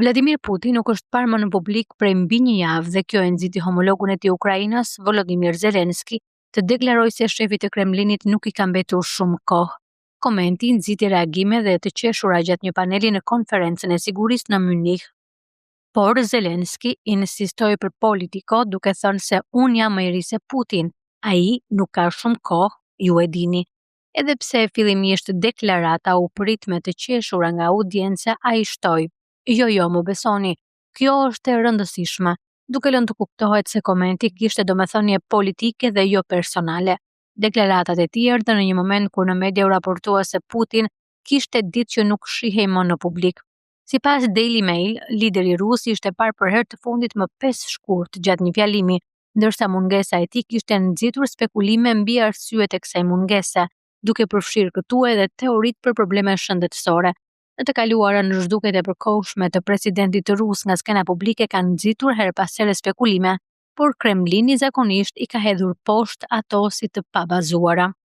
Vladimir Putin nuk është parë më në publik prej mbi një javë dhe kjo e nxiti homologun e tij Ukrainës, Volodymyr Zelensky, të deklarojë se shefi i Kremlinit nuk i ka mbetur shumë kohë. Komenti nxiti reagime dhe të qeshura gjatë një paneli në konferencën e sigurisë në Munich. Por Zelensky insistoi për Politico duke thënë se unë jam më i ri se Putin, ai nuk ka shumë kohë, ju e dini. Edhe pse fillimisht deklarata u prit me të qeshura nga audienca, ai shtoi: Jo, më besoni, kjo është e rëndësishme, duke lënë të kuptohet se komenti kishte domethënie politike dhe jo personale. Deklaratat e tij erdhën në një moment kur në media u raportua se Putin kishte ditë që nuk shihej më në publik. Sipas Daily Mail, lideri rus ishte parë për herë të fundit më 5 shkurt gjatë një fjalimi, ndërsa mungesa e tij kishte nxitur spekulime mbi arsyet e kësaj mungese, duke përfshirë këtu edhe teoritë për probleme shëndetësore. Në të kaluarën zhduket e përkohshme të presidentit rus nga skena publike kanë nxitur her pas here spekulime, por Kremlini zakonisht i ka hedhur poshtë ato si të pabazuara.